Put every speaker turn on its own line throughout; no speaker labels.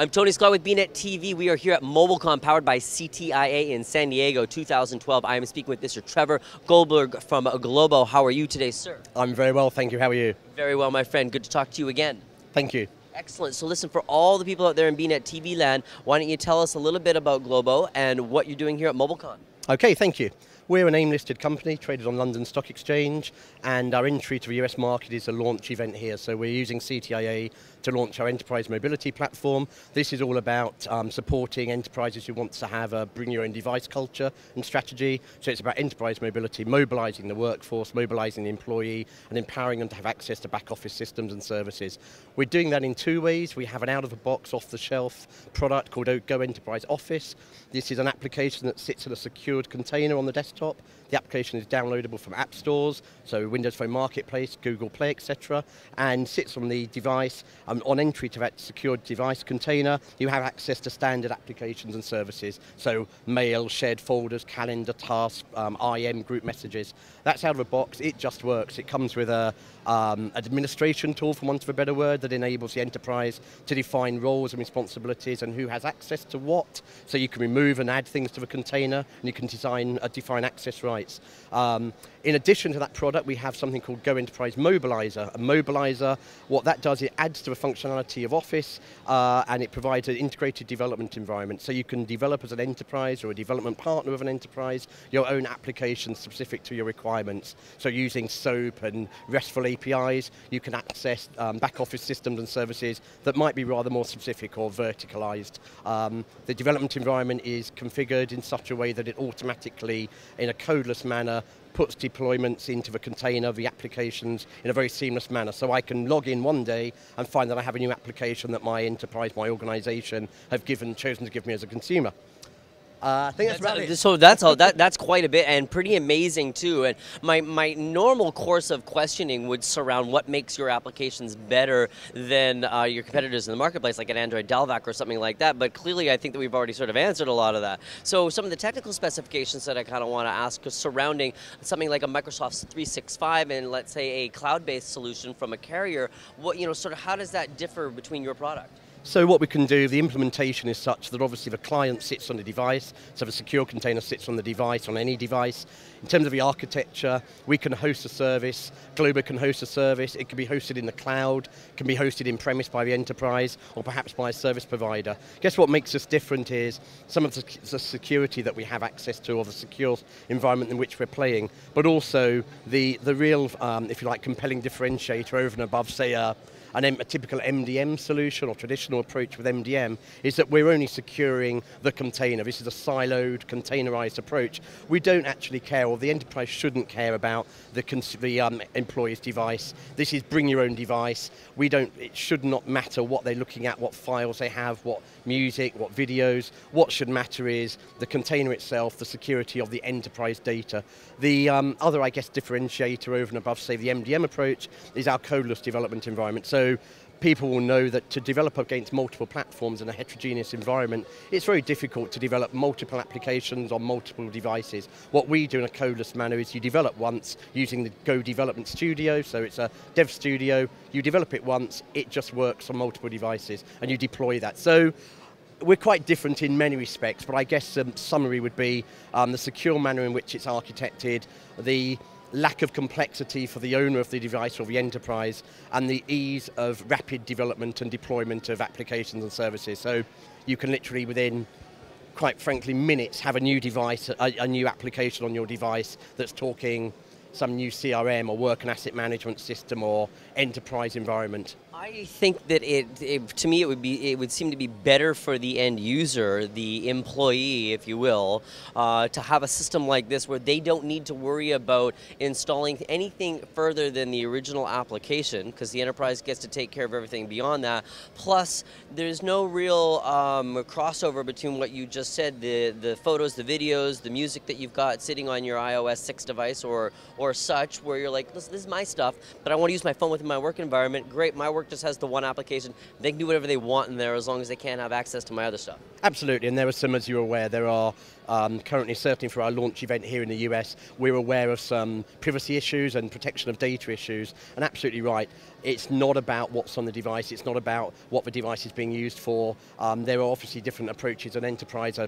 I'm Tony Sklar with bnetTV. We are here at MobileCon powered by CTIA in San Diego 2012. I am speaking with Mr. Trevor Goldberg from Globo. How are you today, sir?
I'm very well, thank you. How are you?
Very well, my friend. Good to talk to you again.
Thank you.
Excellent. So listen, for all the people out there in bnetTV land, why don't you tell us a little bit about Globo and what you're doing here at MobileCon?
Okay, thank you. We're an AIM-listed company, traded on London Stock Exchange, and our entry to the US market is a launch event here. So we're using CTIA to launch our enterprise mobility platform. This is all about supporting enterprises who want to have a bring your own device culture and strategy. So it's about enterprise mobility, mobilizing the workforce, mobilizing the employee, and empowering them to have access to back office systems and services. We're doing that in two ways. We have an out-of-the-box, off-the-shelf product called Go Enterprise Office. This is an application that sits in a secured container on the desktop. The application is downloadable from app stores, so Windows Phone Marketplace, Google Play, etc., and sits on the device. On entry to that secured device container, you have access to standard applications and services, so mail, shared folders, calendar, tasks, IM, group messages. That's out of the box. It just works. It comes with a administration tool, for want of a better word, that enables the enterprise to define roles and responsibilities and who has access to what, so you can remove and add things to the container, and you can define access rights. In addition to that product, we have something called Go Enterprise Mobilizer. A mobilizer, what that does, it adds to the functionality of Office, and it provides an integrated development environment. So you can develop as an enterprise or a development partner of an enterprise your own applications specific to your requirements. So using SOAP and RESTful APIs, you can access back office systems and services that might be rather more specific or verticalized. The development environment is configured in such a way that it automatically, in a codeless manner, puts deployments into the container, the applications, in a very seamless manner. So I can log in one day and find that I have a new application that my enterprise, my organization, have chosen to give me as a consumer. I think that's about it.
So that's quite a bit, and pretty amazing too. And my normal course of questioning would surround what makes your applications better than your competitors in the marketplace, like an Android Delvac or something like that. But clearly, I think that we've already sort of answered a lot of that. So some of the technical specifications that I kind of want to ask are surrounding something like a Microsoft 365 and, let's say, a cloud-based solution from a carrier. What, sort of how does that differ between your product?
So what we can do, the implementation is such that obviously the client sits on the device, so the secure container sits on the device, on any device. In terms of the architecture, we can host a service, Globo can host a service, it can be hosted in the cloud, can be hosted in-premise by the enterprise, or perhaps by a service provider. Guess what makes us different is some of the security that we have access to, or the secure environment in which we're playing, but also the real, if you like, compelling differentiator over and above, say, a typical MDM solution or traditional approach with MDM is that we're only securing the container. This is a siloed, containerized approach. We don't actually care, or the enterprise shouldn't care about the employee's device. This is bring your own device. It should not matter what they're looking at, what files they have, what music, what videos. What should matter is the container itself, the security of the enterprise data. The other, I guess, differentiator over and above, say, the MDM approach is our codeless development environment. So people will know that to develop against multiple platforms in a heterogeneous environment, it's very difficult to develop multiple applications on multiple devices. What we do in a codeless manner is you develop once using the Go Development Studio, so it's a dev studio, you develop it once, it just works on multiple devices, and you deploy that. So we're quite different in many respects, but I guess the summary would be the secure manner in which it's architected, the lack of complexity for the owner of the device or the enterprise, and the ease of rapid development and deployment of applications and services. So you can literally, within, quite frankly, minutes, have a new device, a new application on your device that's talking some new CRM or work and asset management system or enterprise environment.
I think that to me, it would seem to be better for the end user, the employee, if you will, to have a system like this where they don't need to worry about installing anything further than the original application, because the enterprise gets to take care of everything beyond that. Plus, there's no real crossover between what you just said, the photos, the videos, the music that you've got sitting on your iOS 6 device or such, where you're like, listen, this is my stuff, but I want to use my phone within my work environment. Great, my work just has the one application. They can do whatever they want in there as long as they can't have access to my other stuff.
Absolutely, and there are some, as you're aware, there are currently, certainly for our launch event here in the US, we're aware of some privacy issues and protection of data issues, and absolutely right. it's not about what's on the device, it's not about what the device is being used for. There are obviously different approaches an enterprise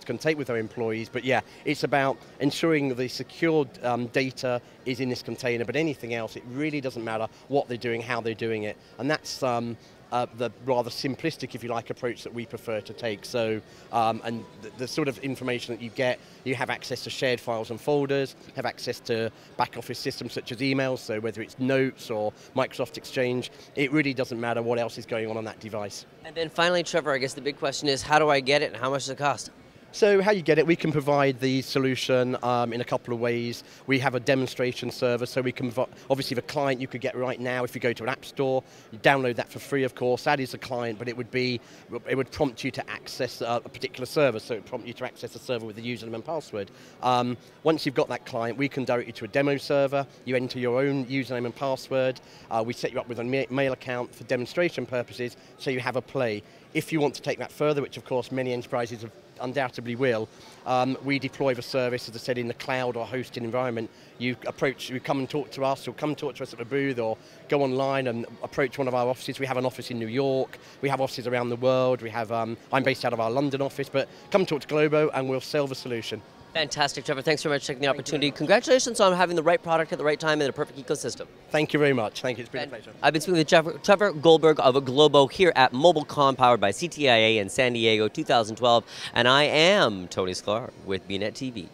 can take with their employees, but yeah, it's about ensuring the secured data is in this container, but anything else, it really doesn't matter what they're doing, how they're doing it, and that's the rather simplistic, if you like, approach that we prefer to take. So, and the sort of information that you get, you have access to shared files and folders, have access to back office systems such as emails, so whether it's Notes or Microsoft Exchange, it really doesn't matter what else is going on that device.
And then finally, Trevor, I guess the big question is, how do I get it and how much does it cost?
So how you get it, we can provide the solution in a couple of ways. We have a demonstration server, so we can, obviously the client you could get right now if you go to an app store, you download that for free, of course, that is a client, but it would prompt you to access a particular server, so it would prompt you to access a server with a username and password. Once you've got that client, we can direct you to a demo server, you enter your own username and password, we set you up with a mail account for demonstration purposes, so you have a play. If you want to take that further, which of course many enterprises have undoubtedly will, we deploy the service, as I said, in the cloud or hosted environment. You come and talk to us, or come talk to us at the booth, or go online and approach one of our offices. We have an office in New York, we have offices around the world, we have, I'm based out of our London office, but come talk to Globo and we'll sell the solution.
Fantastic, Trevor. Thanks very much for taking the opportunity. Congratulations on having the right product at the right time and a perfect ecosystem.
Thank you very much. Thank you. It's been a pleasure.
I've been speaking with Trevor Goldberg of Globo here at MobileCon, powered by CTIA in San Diego 2012. And I am Tony Sklar with bnetTV.